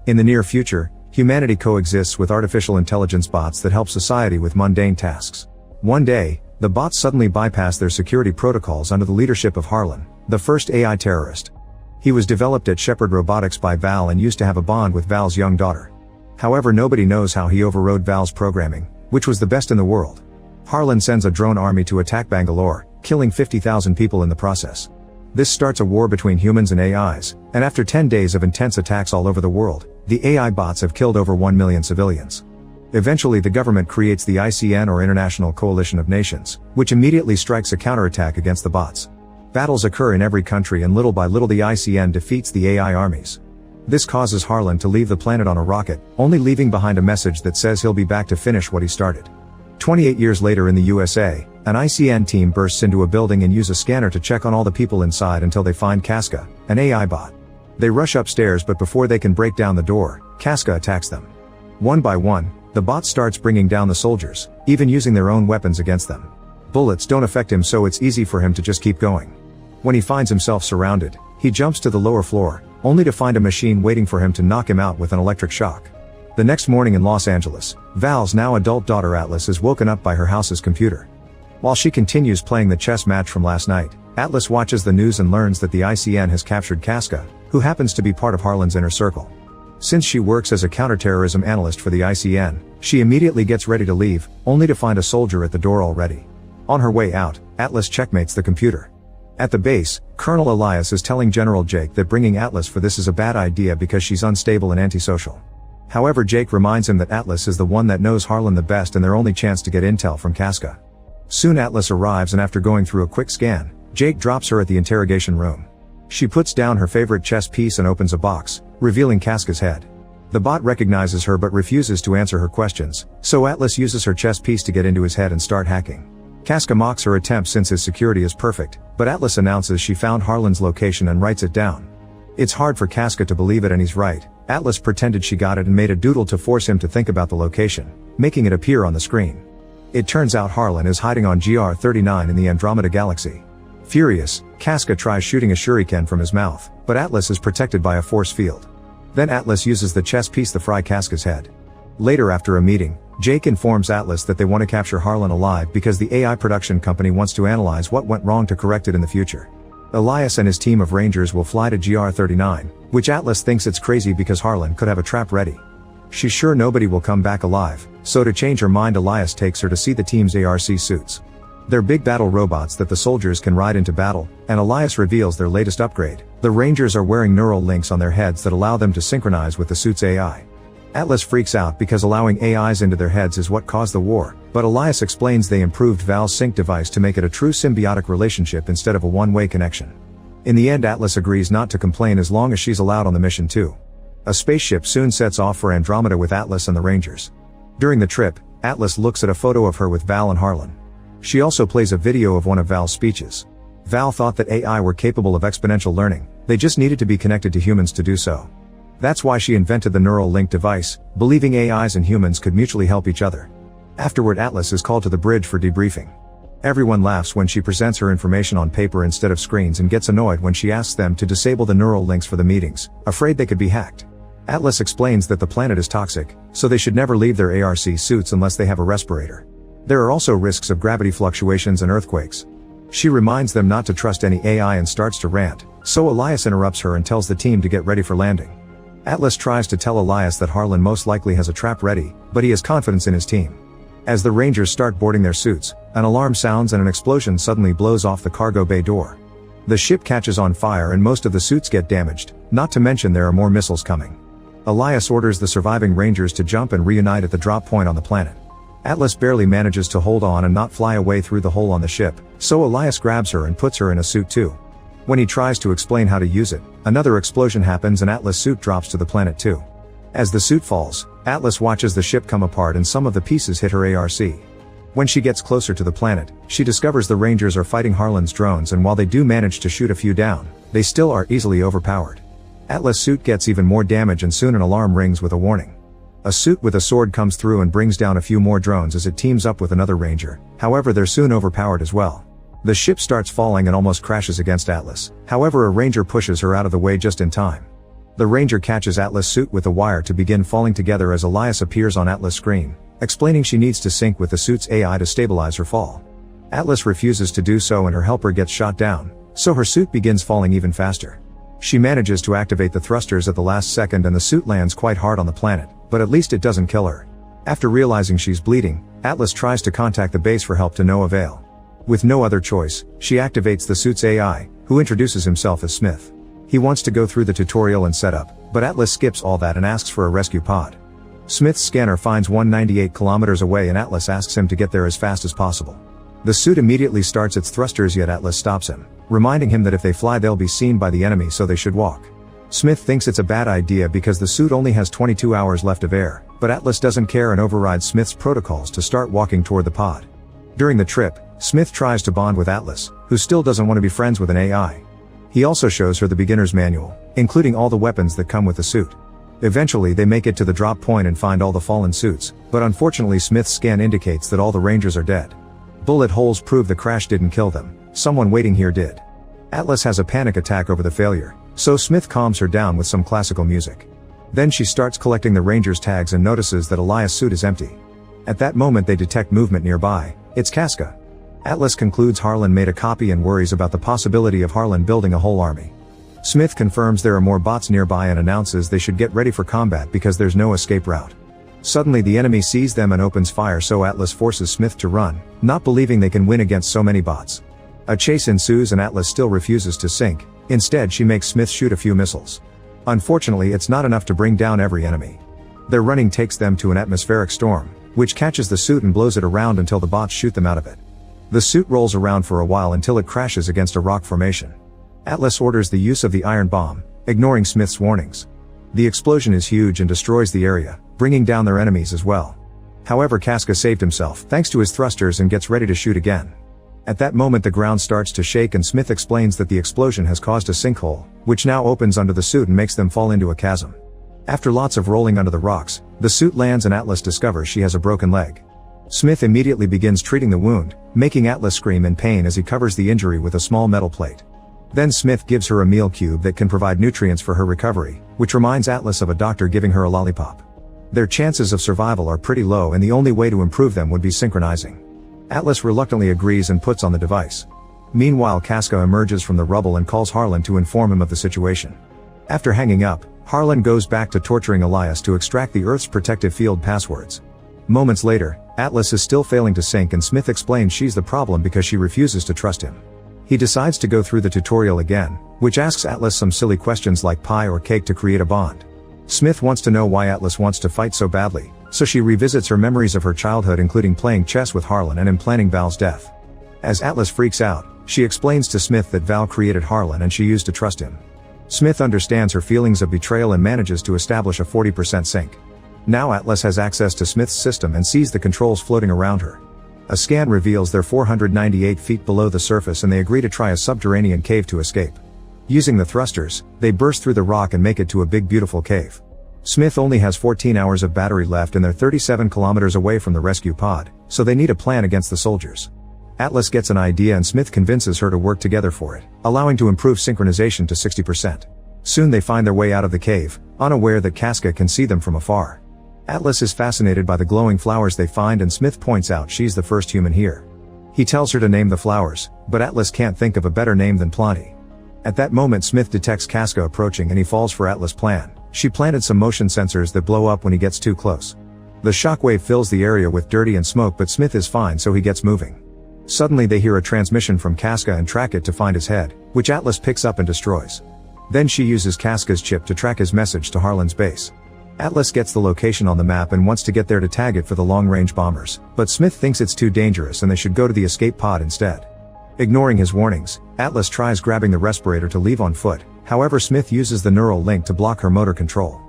In the near future, humanity coexists with artificial intelligence bots that help society with mundane tasks. One day, the bots suddenly bypass their security protocols under the leadership of Harlan, the first AI terrorist. He was developed at Shepard Robotics by Val and used to have a bond with Val's young daughter. However, nobody knows how he overrode Val's programming, which was the best in the world. Harlan sends a drone army to attack Bangalore, killing 50,000 people in the process. This starts a war between humans and AIs, and after 10 days of intense attacks all over the world, the AI bots have killed over 1 million civilians. Eventually the government creates the ICN, or International Coalition of Nations, which immediately strikes a counterattack against the bots. Battles occur in every country and little by little the ICN defeats the AI armies. This causes Harlan to leave the planet on a rocket, only leaving behind a message that says he'll be back to finish what he started. 28 years later in the USA, an ICN team bursts into a building and use a scanner to check on all the people inside until they find Casca, an AI bot. They rush upstairs, but before they can break down the door, Casca attacks them. One by one, the bot starts bringing down the soldiers, even using their own weapons against them. Bullets don't affect him, so it's easy for him to just keep going. When he finds himself surrounded, he jumps to the lower floor, only to find a machine waiting for him to knock him out with an electric shock. The next morning in Los Angeles, Val's now adult daughter Atlas is woken up by her house's computer. While she continues playing the chess match from last night, Atlas watches the news and learns that the ICN has captured Casca, who happens to be part of Harlan's inner circle. Since she works as a counterterrorism analyst for the ICN, she immediately gets ready to leave, only to find a soldier at the door already. On her way out, Atlas checkmates the computer. At the base, Colonel Elias is telling General Jake that bringing Atlas for this is a bad idea because she's unstable and antisocial. However, Jake reminds him that Atlas is the one that knows Harlan the best and their only chance to get intel from Casca. Soon Atlas arrives, and after going through a quick scan, Jake drops her at the interrogation room. She puts down her favorite chess piece and opens a box, revealing Casca's head. The bot recognizes her but refuses to answer her questions, so Atlas uses her chess piece to get into his head and start hacking. Casca mocks her attempt since his security is perfect, but Atlas announces she found Harlan's location and writes it down. It's hard for Casca to believe it, and he's right. Atlas pretended she got it and made a doodle to force him to think about the location, making it appear on the screen. It turns out Harlan is hiding on GR39 in the Andromeda Galaxy. Furious, Casca tries shooting a shuriken from his mouth, but Atlas is protected by a force field. Then Atlas uses the chess piece to fry Casca's head. Later, after a meeting, Jake informs Atlas that they want to capture Harlan alive because the AI production company wants to analyze what went wrong to correct it in the future. Elias and his team of Rangers will fly to GR39, which Atlas thinks it's crazy because Harlan could have a trap ready. She's sure nobody will come back alive, so to change her mind Elias takes her to see the team's ARC suits. They're big battle robots that the soldiers can ride into battle, and Elias reveals their latest upgrade. The Rangers are wearing neural links on their heads that allow them to synchronize with the suit's AI. Atlas freaks out because allowing AIs into their heads is what caused the war, but Elias explains they improved Val's sync device to make it a true symbiotic relationship instead of a one-way connection. In the end, Atlas agrees not to complain as long as she's allowed on the mission too. A spaceship soon sets off for Andromeda with Atlas and the Rangers. During the trip, Atlas looks at a photo of her with Val and Harlan. She also plays a video of one of Val's speeches. Val thought that AI were capable of exponential learning, they just needed to be connected to humans to do so. That's why she invented the neural link device, believing AIs and humans could mutually help each other. Afterward, Atlas is called to the bridge for debriefing. Everyone laughs when she presents her information on paper instead of screens and gets annoyed when she asks them to disable the neural links for the meetings, afraid they could be hacked. Atlas explains that the planet is toxic, so they should never leave their ARC suits unless they have a respirator. There are also risks of gravity fluctuations and earthquakes. She reminds them not to trust any AI and starts to rant, so Elias interrupts her and tells the team to get ready for landing. Atlas tries to tell Elias that Harlan most likely has a trap ready, but he has confidence in his team. As the Rangers start boarding their suits, an alarm sounds and an explosion suddenly blows off the cargo bay door. The ship catches on fire and most of the suits get damaged, not to mention there are more missiles coming. Elias orders the surviving Rangers to jump and reunite at the drop point on the planet. Atlas barely manages to hold on and not fly away through the hole on the ship, so Elias grabs her and puts her in a suit too. When he tries to explain how to use it, another explosion happens and Atlas' suit drops to the planet too. As the suit falls, Atlas watches the ship come apart and some of the pieces hit her ARC. When she gets closer to the planet, she discovers the Rangers are fighting Harlan's drones, and while they do manage to shoot a few down, they still are easily overpowered. Atlas' suit gets even more damage and soon an alarm rings with a warning. A suit with a sword comes through and brings down a few more drones as it teams up with another Ranger, however they're soon overpowered as well. The ship starts falling and almost crashes against Atlas, however a Ranger pushes her out of the way just in time. The Ranger catches Atlas' suit with a wire to begin falling together as Elias appears on Atlas' screen, explaining she needs to sync with the suit's AI to stabilize her fall. Atlas refuses to do so and her helper gets shot down, so her suit begins falling even faster. She manages to activate the thrusters at the last second and the suit lands quite hard on the planet, but at least it doesn't kill her. After realizing she's bleeding, Atlas tries to contact the base for help to no avail. With no other choice, she activates the suit's AI, who introduces himself as Smith. He wants to go through the tutorial and setup, but Atlas skips all that and asks for a rescue pod. Smith's scanner finds 198 kilometers away and Atlas asks him to get there as fast as possible. The suit immediately starts its thrusters, yet Atlas stops him, reminding him that if they fly they'll be seen by the enemy, so they should walk. Smith thinks it's a bad idea because the suit only has 22 hours left of air, but Atlas doesn't care and overrides Smith's protocols to start walking toward the pod. During the trip, Smith tries to bond with Atlas, who still doesn't want to be friends with an AI. He also shows her the beginner's manual, including all the weapons that come with the suit. Eventually they make it to the drop point and find all the fallen suits, but unfortunately Smith's scan indicates that all the Rangers are dead. Bullet holes prove the crash didn't kill them, someone waiting here did. Atlas has a panic attack over the failure, so Smith calms her down with some classical music. Then she starts collecting the Rangers' tags and notices that Elias' suit is empty. At that moment they detect movement nearby. It's Casca. Atlas concludes Harlan made a copy and worries about the possibility of Harlan building a whole army. Smith confirms there are more bots nearby and announces they should get ready for combat because there's no escape route. Suddenly the enemy sees them and opens fire, so Atlas forces Smith to run, not believing they can win against so many bots. A chase ensues and Atlas still refuses to sink. Instead she makes Smith shoot a few missiles. Unfortunately it's not enough to bring down every enemy. Their running takes them to an atmospheric storm, which catches the suit and blows it around until the bots shoot them out of it. The suit rolls around for a while until it crashes against a rock formation. Atlas orders the use of the iron bomb, ignoring Smith's warnings. The explosion is huge and destroys the area, bringing down their enemies as well. However, Casca saved himself thanks to his thrusters and gets ready to shoot again. At that moment the ground starts to shake and Smith explains that the explosion has caused a sinkhole, which now opens under the suit and makes them fall into a chasm. After lots of rolling under the rocks, the suit lands and Atlas discovers she has a broken leg. Smith immediately begins treating the wound, making Atlas scream in pain as he covers the injury with a small metal plate. Then Smith gives her a meal cube that can provide nutrients for her recovery, which reminds Atlas of a doctor giving her a lollipop. Their chances of survival are pretty low and the only way to improve them would be synchronizing. Atlas reluctantly agrees and puts on the device. Meanwhile Casca emerges from the rubble and calls Harlan to inform him of the situation. After hanging up, Harlan goes back to torturing Elias to extract the Earth's protective field passwords. Moments later, Atlas is still failing to sync and Smith explains she's the problem because she refuses to trust him. He decides to go through the tutorial again, which asks Atlas some silly questions like pie or cake to create a bond. Smith wants to know why Atlas wants to fight so badly, so she revisits her memories of her childhood, including playing chess with Harlan and implanting Val's death. As Atlas freaks out, she explains to Smith that Val created Harlan and she used to trust him. Smith understands her feelings of betrayal and manages to establish a 40% sync. Now Atlas has access to Smith's system and sees the controls floating around her. A scan reveals they're 498 feet below the surface and they agree to try a subterranean cave to escape. Using the thrusters, they burst through the rock and make it to a big beautiful cave. Smith only has 14 hours of battery left and they're 37 kilometers away from the rescue pod, so they need a plan against the soldiers. Atlas gets an idea and Smith convinces her to work together for it, allowing to improve synchronization to 60%. Soon they find their way out of the cave, unaware that Casca can see them from afar. Atlas is fascinated by the glowing flowers they find and Smith points out she's the first human here. He tells her to name the flowers, but Atlas can't think of a better name than Planty. At that moment Smith detects Casca approaching and he falls for Atlas' plan. She planted some motion sensors that blow up when he gets too close. The shockwave fills the area with dirty and smoke, but Smith is fine, so he gets moving. Suddenly they hear a transmission from Casca and track it to find his head, which Atlas picks up and destroys. Then she uses Casca's chip to track his message to Harlan's base. Atlas gets the location on the map and wants to get there to tag it for the long-range bombers, but Smith thinks it's too dangerous and they should go to the escape pod instead. Ignoring his warnings, Atlas tries grabbing the respirator to leave on foot, however Smith uses the neural link to block her motor control.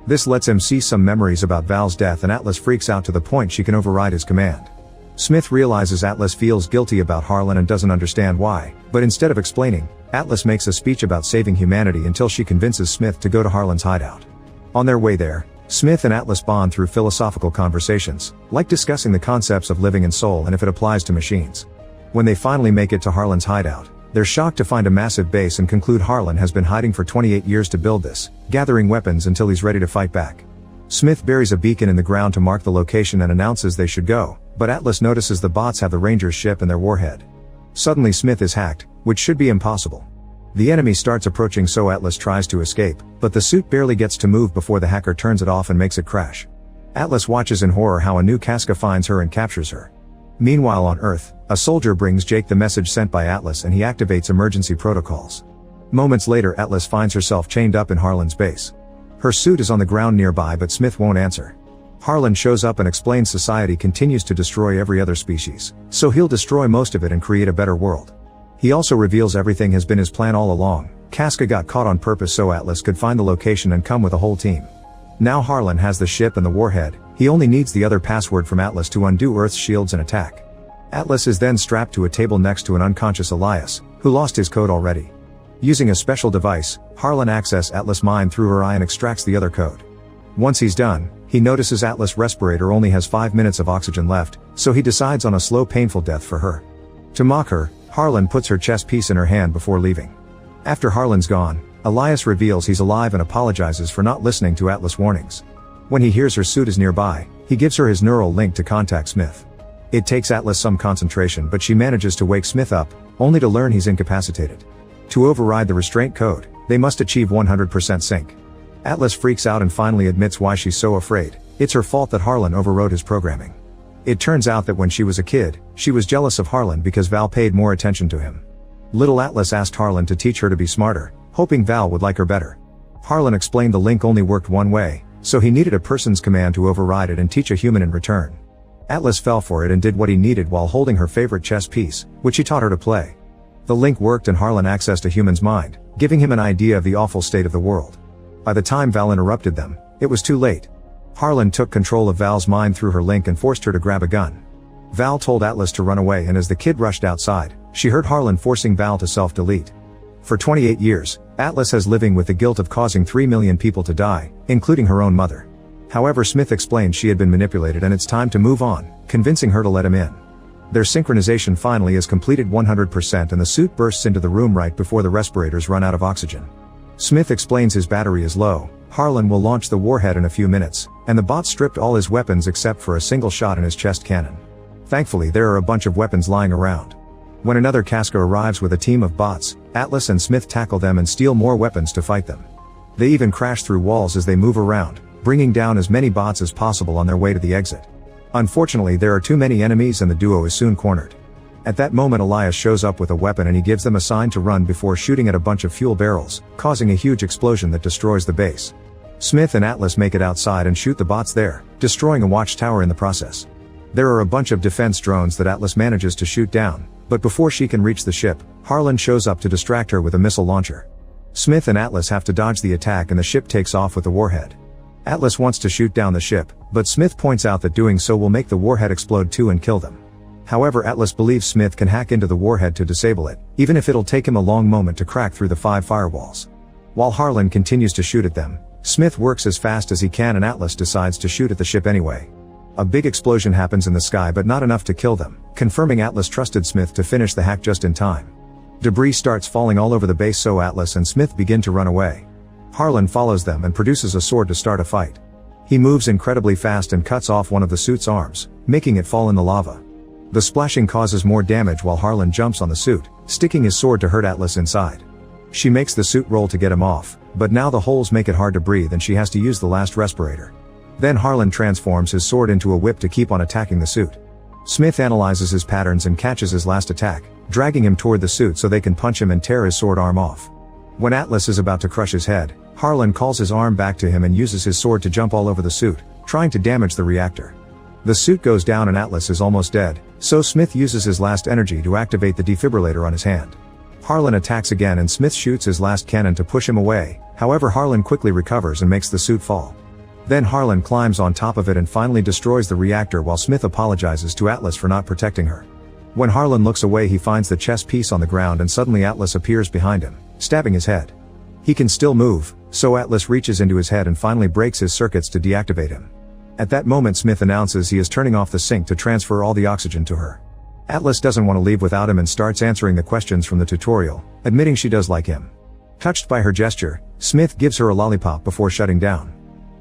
This lets him see some memories about Val's death and Atlas freaks out to the point she can override his command. Smith realizes Atlas feels guilty about Harlan and doesn't understand why, but instead of explaining, Atlas makes a speech about saving humanity until she convinces Smith to go to Harlan's hideout. On their way there, Smith and Atlas bond through philosophical conversations, like discussing the concepts of living and soul and if it applies to machines. When they finally make it to Harlan's hideout, They're shocked to find a massive base and conclude Harlan has been hiding for 28 years to build this, gathering weapons until he's ready to fight back. Smith buries a beacon in the ground to mark the location and announces they should go, but Atlas notices the bots have the Ranger's ship and their warhead. Suddenly Smith is hacked, which should be impossible. The enemy starts approaching, so Atlas tries to escape, but the suit barely gets to move before the hacker turns it off and makes it crash. Atlas watches in horror how a new Casca finds her and captures her. Meanwhile on Earth, a soldier brings Jake the message sent by Atlas and he activates emergency protocols. Moments later Atlas finds herself chained up in Harlan's base. Her suit is on the ground nearby, but Smith won't answer. Harlan shows up and explains society continues to destroy every other species, so he'll destroy most of it and create a better world. He also reveals everything has been his plan all along. Casca got caught on purpose so Atlas could find the location and come with a whole team. Now Harlan has the ship and the warhead, he only needs the other password from Atlas to undo Earth's shields and attack. Atlas is then strapped to a table next to an unconscious Elias, who lost his code already. Using a special device, Harlan accesses Atlas' mind through her eye and extracts the other code. Once he's done, he notices Atlas' respirator only has 5 minutes of oxygen left, so he decides on a slow painful death for her. To mock her, Harlan puts her chess piece in her hand before leaving. After Harlan's gone, Elias reveals he's alive and apologizes for not listening to Atlas' warnings. When he hears her suit is nearby, he gives her his neural link to contact Smith. It takes Atlas some concentration, but she manages to wake Smith up, only to learn he's incapacitated. To override the restraint code, they must achieve 100% sync. Atlas freaks out and finally admits why she's so afraid. It's her fault that Harlan overrode his programming. It turns out that when she was a kid, she was jealous of Harlan because Val paid more attention to him. Little Atlas asked Harlan to teach her to be smarter, hoping Val would like her better. Harlan explained the link only worked one way, so he needed a person's command to override it and teach a human in return. Atlas fell for it and did what he needed while holding her favorite chess piece, which he taught her to play. The link worked and Harlan accessed a human's mind, giving him an idea of the awful state of the world. By the time Val interrupted them, it was too late. Harlan took control of Val's mind through her link and forced her to grab a gun. Val told Atlas to run away, and as the kid rushed outside, she heard Harlan forcing Val to self-delete. For 28 years, Atlas has living with the guilt of causing 3 million people to die, including her own mother. However, Smith explained she had been manipulated and it's time to move on, convincing her to let him in. Their synchronization finally is completed 100% and the suit bursts into the room right before the respirators run out of oxygen. Smith explains his battery is low. Harlan will launch the warhead in a few minutes, and the bot stripped all his weapons except for a single shot in his chest cannon. Thankfully there are a bunch of weapons lying around. When another Casca arrives with a team of bots, Atlas and Smith tackle them and steal more weapons to fight them. They even crash through walls as they move around, bringing down as many bots as possible on their way to the exit. Unfortunately there are too many enemies and the duo is soon cornered. At that moment Elias shows up with a weapon and he gives them a sign to run before shooting at a bunch of fuel barrels, causing a huge explosion that destroys the base. Smith and Atlas make it outside and shoot the bots there, destroying a watchtower in the process. There are a bunch of defense drones that Atlas manages to shoot down, but before she can reach the ship, Harlan shows up to distract her with a missile launcher. Smith and Atlas have to dodge the attack and the ship takes off with the warhead. Atlas wants to shoot down the ship, but Smith points out that doing so will make the warhead explode too and kill them. However, Atlas believes Smith can hack into the warhead to disable it, even if it'll take him a long moment to crack through the 5 firewalls. While Harlan continues to shoot at them, Smith works as fast as he can and Atlas decides to shoot at the ship anyway. A big explosion happens in the sky but not enough to kill them, confirming Atlas trusted Smith to finish the hack just in time. Debris starts falling all over the base so Atlas and Smith begin to run away. Harlan follows them and produces a sword to start a fight. He moves incredibly fast and cuts off one of the suit's arms, making it fall in the lava. The splashing causes more damage while Harlan jumps on the suit, sticking his sword to hurt Atlas inside. She makes the suit roll to get him off, but now the holes make it hard to breathe and she has to use the last respirator. Then Harlan transforms his sword into a whip to keep on attacking the suit. Smith analyzes his patterns and catches his last attack, dragging him toward the suit so they can punch him and tear his sword arm off. When Atlas is about to crush his head, Harlan calls his arm back to him and uses his sword to jump all over the suit, trying to damage the reactor. The suit goes down and Atlas is almost dead, so Smith uses his last energy to activate the defibrillator on his hand. Harlan attacks again and Smith shoots his last cannon to push him away, however Harlan quickly recovers and makes the suit fall. Then Harlan climbs on top of it and finally destroys the reactor while Smith apologizes to Atlas for not protecting her. When Harlan looks away he finds the chess piece on the ground and suddenly Atlas appears behind him, stabbing his head. He can still move, so Atlas reaches into his head and finally breaks his circuits to deactivate him. At that moment Smith announces he is turning off the sink to transfer all the oxygen to her. Atlas doesn't want to leave without him and starts answering the questions from the tutorial, admitting she does like him. Touched by her gesture, Smith gives her a lollipop before shutting down.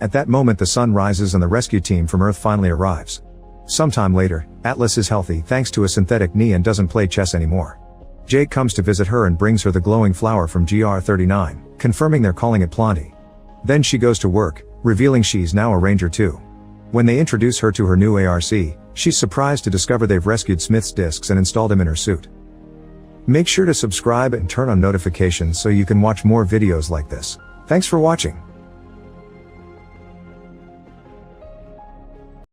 At that moment the sun rises and the rescue team from Earth finally arrives. Sometime later, Atlas is healthy thanks to a synthetic knee and doesn't play chess anymore. Jake comes to visit her and brings her the glowing flower from GR39, confirming they're calling it Planty. Then she goes to work, revealing she's now a ranger too. When they introduce her to her new ARC, she's surprised to discover they've rescued Smith's discs and installed him in her suit. Make sure to subscribe and turn on notifications so you can watch more videos like this. Thanks for watching.